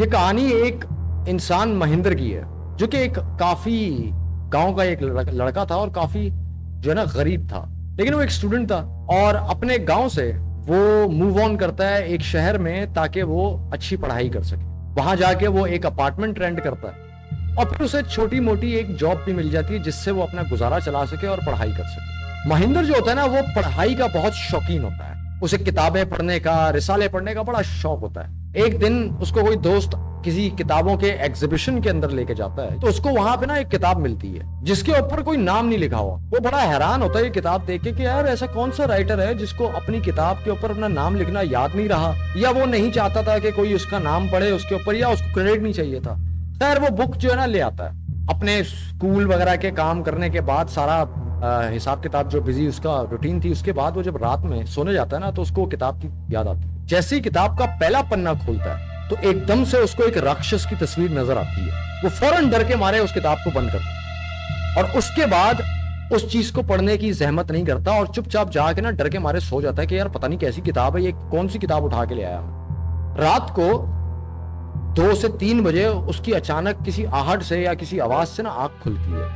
ये कहानी एक इंसान महेंद्र की है, जो कि एक काफी गांव का एक लड़का था और काफी जो है ना गरीब था, लेकिन वो एक स्टूडेंट था और अपने गांव से वो मूव ऑन करता है एक शहर में ताकि वो अच्छी पढ़ाई कर सके। वहां जाके वो एक अपार्टमेंट रेंट करता है और फिर उसे छोटी मोटी एक जॉब भी मिल जाती है जिससे वो अपना गुजारा चला सके और पढ़ाई कर सके। महेंद्र जो होता है ना, वो पढ़ाई का बहुत शौकीन होता है। उसे किताबें पढ़ने का, रिसाले पढ़ने का बड़ा शौक होता है। एक दिन उसको कोई दोस्त किसी किताबों के एग्जीबिशन के अंदर लेके जाता है, तो उसको वहां पे ना एक किताब मिलती है जिसके ऊपर कोई नाम नहीं लिखा हुआ। वो बड़ा हैरान होता है ये किताब देख के कि यार ऐसा कौन सा राइटर है जिसको अपनी किताब के ऊपर अपना नाम लिखना याद नहीं रहा, या वो नहीं चाहता था कि कोई उसका नाम पढ़े उसके ऊपर, या उसको क्रेडिट नहीं चाहिए था। खैर वो बुक जो है ना ले आता है। अपने स्कूल वगैरह के काम करने के बाद सारा हिसाब किताब जो बिजी उसका रूटीन थी, उसके बाद वो जब रात में सोने जाता है ना, तो उसको किताब की याद आती है। जैसे ही किताब का पहला पन्ना खोलता है तो एकदम से उसको एक राक्षस की तस्वीर नजर आती है। वो फौरन डर के मारे उस किताब को बंद करता है और उसके बाद उस चीज को पढ़ने की जहमत नहीं करता और चुपचाप जाके ना डर के मारे सो जाता है कि यार पता नहीं कैसी किताब है, ये कौन सी किताब उठा के ले आया। रात को 2 से 3 बजे उसकी अचानक किसी आहट से या किसी आवाज से ना आंख खुलती है,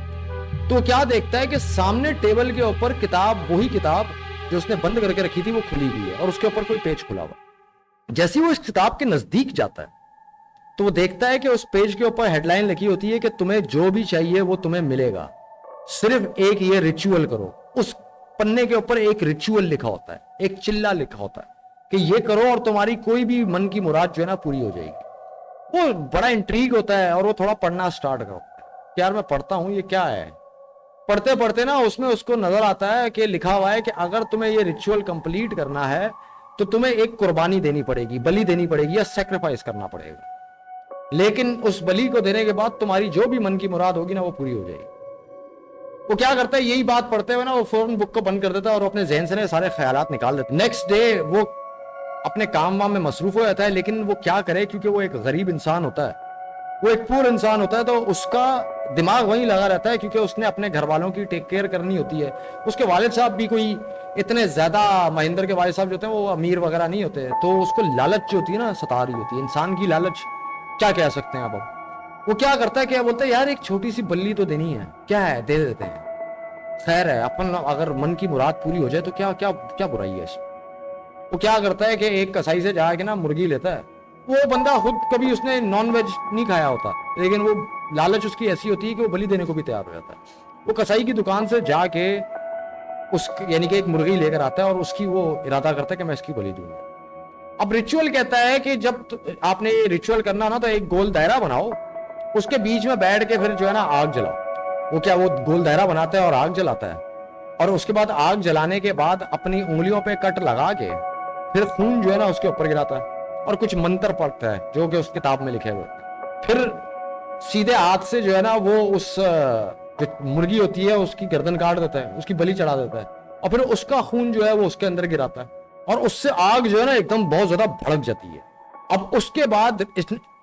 तो क्या देखता है कि सामने टेबल के ऊपर किताब, वही किताब जो उसने बंद करके रखी थी, वो खुली हुई है और उसके ऊपर कोई पेज खुला हुआ। जैसे ही वो इस किताब के नजदीक जाता है तो वो देखता है कि उस पेज के ऊपर हेडलाइन लिखी होती है कि तुम्हें जो भी चाहिए वो तुम्हें मिलेगा, सिर्फ एक ये रिचुअल करो। उस पन्ने के ऊपर एक रिचुअल लिखा होता है, एक चिल्ला लिखा होता है कि ये करो और तुम्हारी कोई भी मन की मुराद जो है ना पूरी हो जाएगी। वो बड़ा इंट्रीग होता है और वो थोड़ा पढ़ना स्टार्ट करता है कि यार मैं पढ़ता हूं ये क्या है। पढ़ते पढ़ते ना उसमें उसको नजर आता है कि लिखा हुआ है कि अगर तुम्हें ये रिचुअल कंप्लीट करना है तो तुम्हें एक कुर्बानी देनी पड़ेगी, बलि देनी पड़ेगी या सैक्रिफाइस करना पड़ेगा, लेकिन उस बलि को देने के बाद तुम्हारी जो भी मन की मुराद होगी ना वो पूरी हो जाएगी। वो क्या करता है, यही बात पढ़ते हुए ना वो फौरन बुक को बंद कर देता है और अपने जहन से सारे ख्यालात निकाल देता है। नेक्स्ट डे वो अपने काम वाम में मसरूफ हो जाता है, लेकिन वो क्या करे क्योंकि वो एक गरीब इंसान होता है, वो एक पूर इंसान होता है, तो उसका दिमाग वहीं लगा रहता है क्योंकि उसने अपने घर वालों की टेक केयर करनी होती है। उसके वालिद साहब भी कोई इतने ज्यादा, महेंद्र के वालिद साहब जो होते हैं वो अमीर वगैरह नहीं होते, तो उसको लालच जो होती है ना सता रही होती है। इंसान की लालच क्या कह सकते हैं अब वो क्या करता है, क्या बोलता है यार एक छोटी सी बल्ली तो देनी है, क्या है दे देते हैं, खैर है अपन अगर मन की मुराद पूरी हो जाए तो क्या क्या क्या बुराई है इसमें। वो क्या करता है कि एक कसाई से जाके ना मुर्गी लेता है। वो बंदा खुद कभी उसने नॉन वेज नहीं खाया होता, लेकिन वो लालच उसकी ऐसी होती है कि वो बलि देने को भी तैयार हो जाता है। वो कसाई की दुकान से जाके उस यानी कि एक मुर्गी लेकर आता है और उसकी वो इरादा करता है कि मैं इसकी बलि दूंगा। अब रिचुअल कहता है कि जब आपने ये रिचुअल करना ना तो एक गोल दायरा बनाओ, उसके बीच में बैठ के फिर जो है ना आग जलाओ। वो क्या, वो गोल दायरा बनाता है और आग जलाता है और उसके बाद आग जलाने के बाद अपनी उंगलियों पे कट लगा के फिर खून जो है ना उसके ऊपर गिराता है और कुछ मंत्र पढ़ता है जो कि उस किताब में लिखे हुए। फिर सीधे हाथ से जो है ना वो उस जो मुर्गी होती है उसकी गर्दन काट देता है, उसकी बलि चढ़ा देता है और फिर उसका खून जो है वो उसके अंदर गिराता है और उससे आग जो है ना एकदम बहुत ज्यादा भड़क जाती है। अब उसके बाद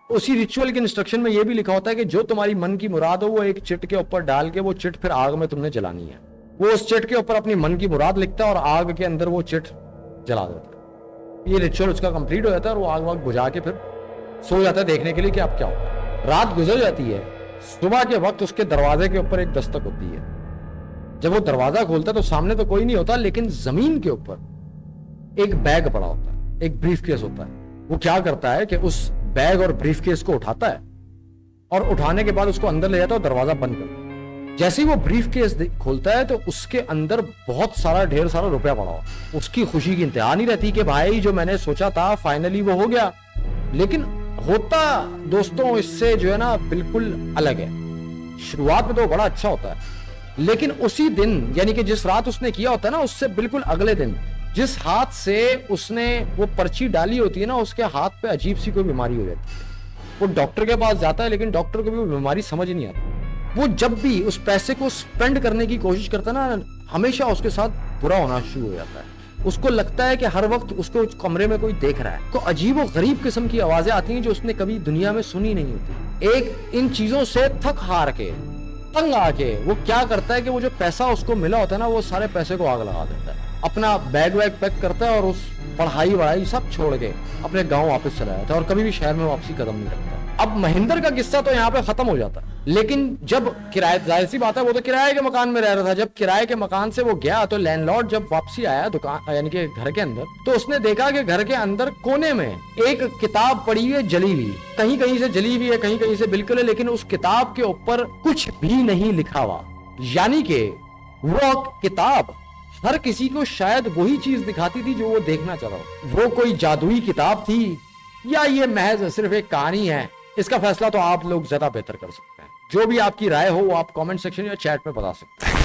उसी रिचुअल के इंस्ट्रक्शन में ये भी लिखा होता है कि जो तुम्हारी मन की मुराद हो वो एक चिट के ऊपर डाल के वो चिट फिर आग में तुमने जलानी है। वो उस चिट के ऊपर अपनी मन की मुराद लिखता है और आग के अंदर वो चिट जला देता है। ये रिचुअल उसका कंप्लीट हो जाता है और वो आग वाग बुझा के फिर सो जाता है देखने के लिए कि अब क्या होता है। रात गुजर जाती है, सुबह के वक्त उसके दरवाजे के ऊपर एक दस्तक होती है। जब वो दरवाजा खोलता है तो सामने तो कोई नहीं होता, लेकिन जमीन के ऊपर एक बैग पड़ा होता है, एक ब्रीफकेस होता है। वो क्या करता है कि उस बैग और ब्रीफकेस को उठाता है और उठाने के बाद उसको अंदर ले जाता है और दरवाजा बंद करता है। जैसे ही वो ब्रीफकेस खोलता है तो उसके अंदर बहुत सारा ढेर सारा रुपया पड़ा हुआ। उसकी खुशी की इंतहा नहीं रहती कि भाई जो मैंने सोचा था फाइनली वो हो गया, लेकिन होता दोस्तों इससे जो है ना बिल्कुल अलग है। शुरुआत में तो बड़ा अच्छा होता है, लेकिन उसी दिन यानी कि जिस रात उसने किया होता है ना उससे बिल्कुल अगले दिन जिस हाथ से उसने वो पर्ची डाली होती है ना उसके हाथ पे अजीब सी कोई बीमारी हो जाती है। वो डॉक्टर के पास जाता है लेकिन डॉक्टर को भी वो बीमारी समझ नहीं आती। वो जब भी उस पैसे को स्पेंड करने की कोशिश करता है ना हमेशा उसके साथ बुरा होना शुरू हो जाता है। उसको लगता है कि हर वक्त उसको कमरे में कोई देख रहा है। को अजीब और गरीब किस्म की आवाजें आती हैं जो उसने कभी दुनिया में सुनी नहीं होती। एक इन चीजों से थक हार के तंग आके वो क्या करता है कि वो जो पैसा उसको मिला होता है ना वो सारे पैसे को आग लगा देता है, अपना बैग वैग पैक करता है और उस पढ़ाई वढ़ाई सब छोड़ के अपने गाँव वापस चला जाता है और कभी भी शहर में वापसी कदम नहीं रखता। अब महेंद्र का किस्सा तो यहाँ पे खत्म हो जाता है, लेकिन जब किराए, जाहिर सी बात है वो तो किराए के मकान में रह रहा था, जब किराए के मकान से वो गया तो लैंडलॉर्ड जब वापसी आया दुकान यानी कि घर के अंदर, तो उसने देखा कि घर के अंदर कोने में एक किताब पड़ी हुई है जली हुई, कहीं कहीं से जली हुई है, कहीं कहीं से बिल्कुल है, लेकिन उस किताब के ऊपर कुछ भी नहीं लिखा हुआ। यानी कि वो किताब हर किसी को शायद वही चीज दिखाती थी जो वो देखना चाह रहा हो। वो कोई जादुई किताब थी या ये महज सिर्फ एक कहानी है, इसका फैसला तो आप लोग ज्यादा बेहतर कर सकते हैं। जो भी आपकी राय हो वो आप कमेंट सेक्शन या चैट में बता सकते हैं।